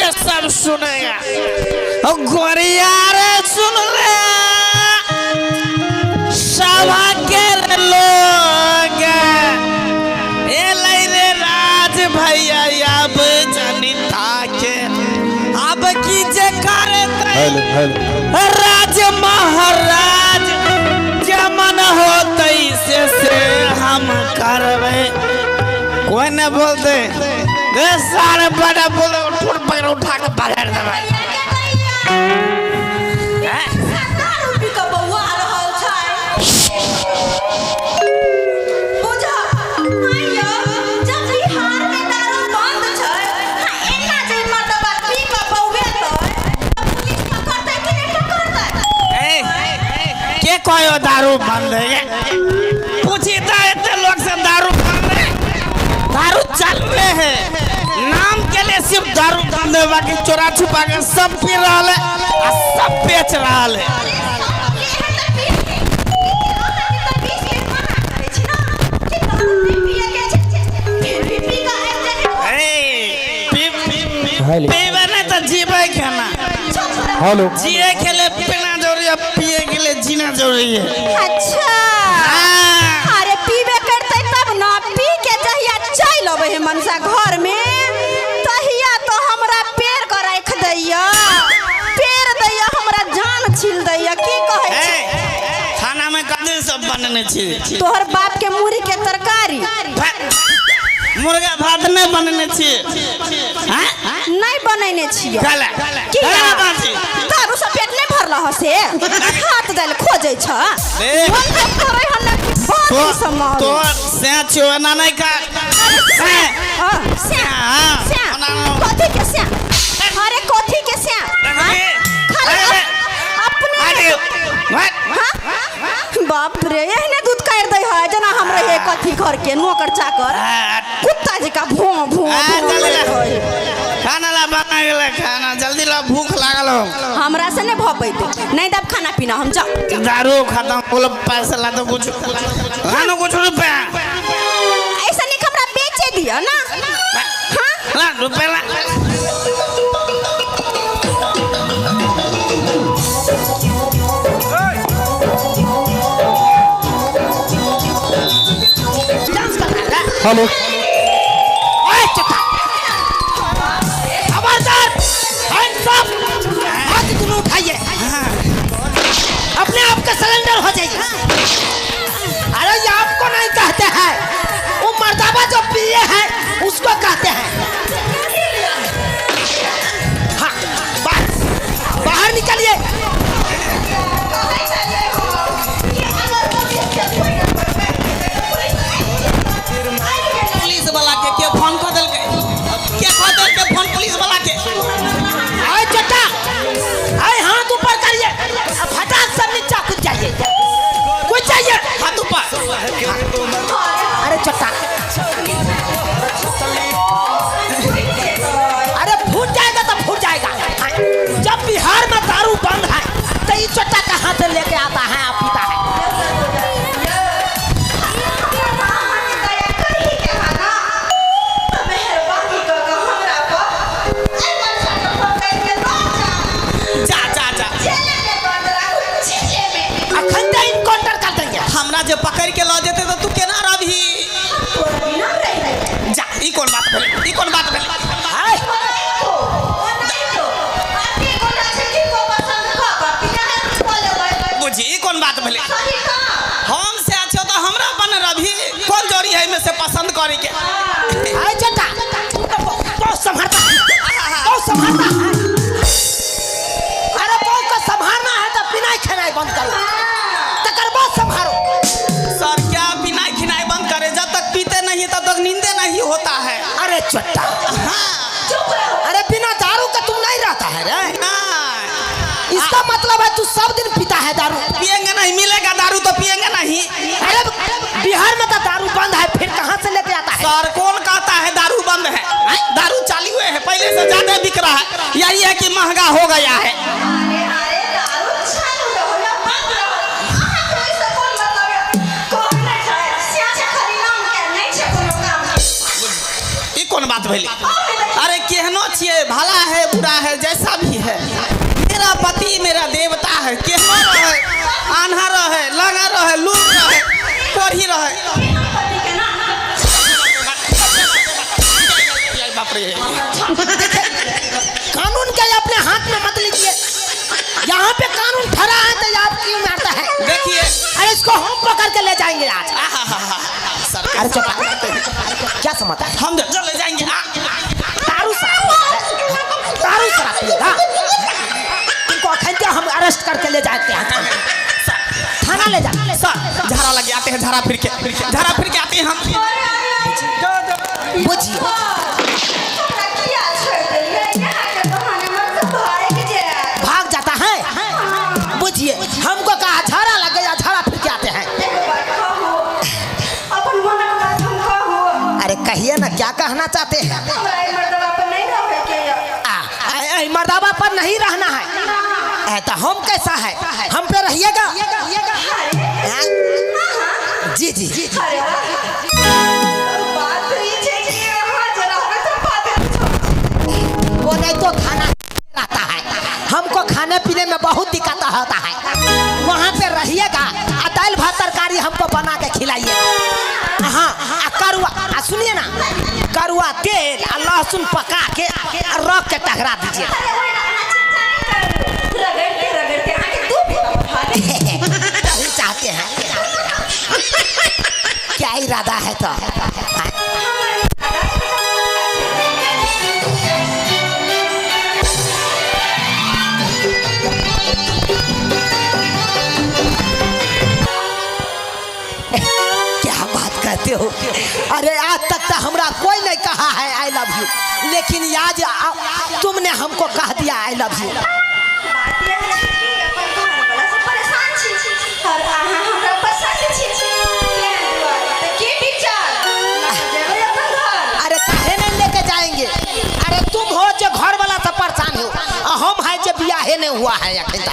ये सब सुनेगा। गोरिया रे सुन ले सभा के लोग ए रे राज भैया अब जनिता के अब की जे करे राज महाराज के मन होते से हम करवे। कोई न बोलते सारे बड़ा बोले उठा के बाहर दे। कोई दारू बंद है पूछी था इतने लोग से दारू बंद है। दारू चल रहे हैं नाम के लिए सिर्फ दारू बंद है बाकी चोरा छुपा के सब पी रहा है और सब बेच रहा है। पीवे नहीं तो जीवे खाना जिए के लिए पीना जरूरी है पिए के लिए जीना जरूरी है। अच्छा अरे पीबे करते तब ना पी के जहिया चल अबे है मनसा घर में तहिया तो हमरा पैर को रख दैया पैर दैया हमरा जान छिल दैया की कहै छै। खाना में कदे सब बनने छी तोहर बाप के मुरी के तरकारी मुर्गा भात नहीं बनने छी हां नहीं बनने छियै काला की बाजी दारू से पेट नहीं भरला ह से हाथ दल खोजै छ मन पे करे हन बात समाज तो से चोना नहीं का से कथी के से अरे कथी के से अपने बाप रे एहने दूध काट दे है जना हमरे हे कथी घर के नौकर चाकर कुत्ता जी का भों भों खाना ला बना गेले खाना जल्दी ला भूख लागल हो हमरा से नहीं भपैते नहीं दब खाना पीना हम जाओ दारू खत्म बोल पैसा ला तो कुछ खाना कुछ रुपया ऐसा नहीं हमरा बेचे दिया ना हां ला रुपया ला हेलो ओए चटा खबरदार हैंड्स अप हाथ दोनों उठाइए अपने आप का सिलेंडर हो जाएगा। अरे ये आपको नहीं कहते हैं वो मर्दाबा जो पिए हैं उसको कहते हैं। हाँ बाहर निकलिए। पुलिस वाला के फोन कर दिल के फोन पुलिस वाला के आए चट्टा आए हाथ ऊपर करिए फटाक से नीचे कूद जाइए कूद जाइए हाथ ऊपर। अरे चट्टा अरे फूट जाएगा तो फूट जाएगा। जब बिहार में दारू बंद है तो ये चट्टा कहाँ से लेके आता है आप पीता है। हमरा जे पकड़ के ला जेते तो तू केना रहबी जा ई कौन बात भेल हाय बुझी ई कौन बात भेल हम से अच्छो तो हमरा बन रहबी कौन जोड़ी है में से पसंद करे के हाय चटा बहुत संभालता अरे बहुत का संभालना है तो बिना खाना बंद करो तकर बाद संभालो। सर क्या बिना खिनाई बंद करे जब तक पीते नहीं तब तक नींदे नहीं होता है। अरे चट्टा हाँ अरे बिना दारू का तुम नहीं रहता है रे इसका मतलब है तू सब दिन पीता है दारू। पिएंगे नहीं मिलेगा दारू तो पिएंगे नहीं। अरे बिहार में तो दारू बंद है फिर कहाँ से लेके आता है। सर कौन कहता है दारू बंद है दारू चालू हुए है पहले से ज्यादा बिक रहा है यही है कि महंगा हो गया है। कौन बात बात भले। अरे केहनो छिए, भला है बुरा है जैसा भी है, मेरा पति मेरा देवता है। केहनो रहे, आन्हा रहे, लंगा रहे, लूट रहे, कोढ़ी रहे। बाप रे, कानून के अपने हाथ में मत लीजिए। यहाँ पे कानून ठहरा है तो आप क्यों मारता है? देखिए, अरे इसको हम पकड़ के ले जाएंगे आज। सरकार क्या समझता है? हम ले जाएंगे। दारू शराब पिएगा? इनको अखंडिया हम अरेस्ट करके ले जाते हैं, थाना ले जाते हैं। सर झाड़ा लगे आते हैं, झाड़ा फिर के आते हैं हम। बुझिए, भाग जाता है। बुझिए, हमको कहा झाड़ा लग गया, झाड़ा फिर के आते हैं। अरे कहिए ना, क्या कहना चाहते हैं? मर्दाबा पर नहीं रहना है तो हम कैसा है, हम पे रहिएगा। जी जी जी, वो नहीं तो खाना रहता है, हमको खाने पीने में बहुत दिक्कत होता है। वहाँ पे रहिएगा, दाल भात तरकारी हमको बना के खिलाइए। हाँ, करुआ सुनिए ना, करुआ तेल और लहसुन पका के रख के टहरा दीजिए। नहीं चाहते हैं, क्या इरादा है तो? कहते हो? अरे आज तक तो हमरा कोई नहीं कहा है आई लव यू, लेकिन आज तुमने हमको कह दिया आई लव यू। अरे काहे नहीं लेके जाएंगे? अरे तुम हो जो घर वाला से परेशान हो, हम है जो बियाहे नहीं हुआ है अखन तक।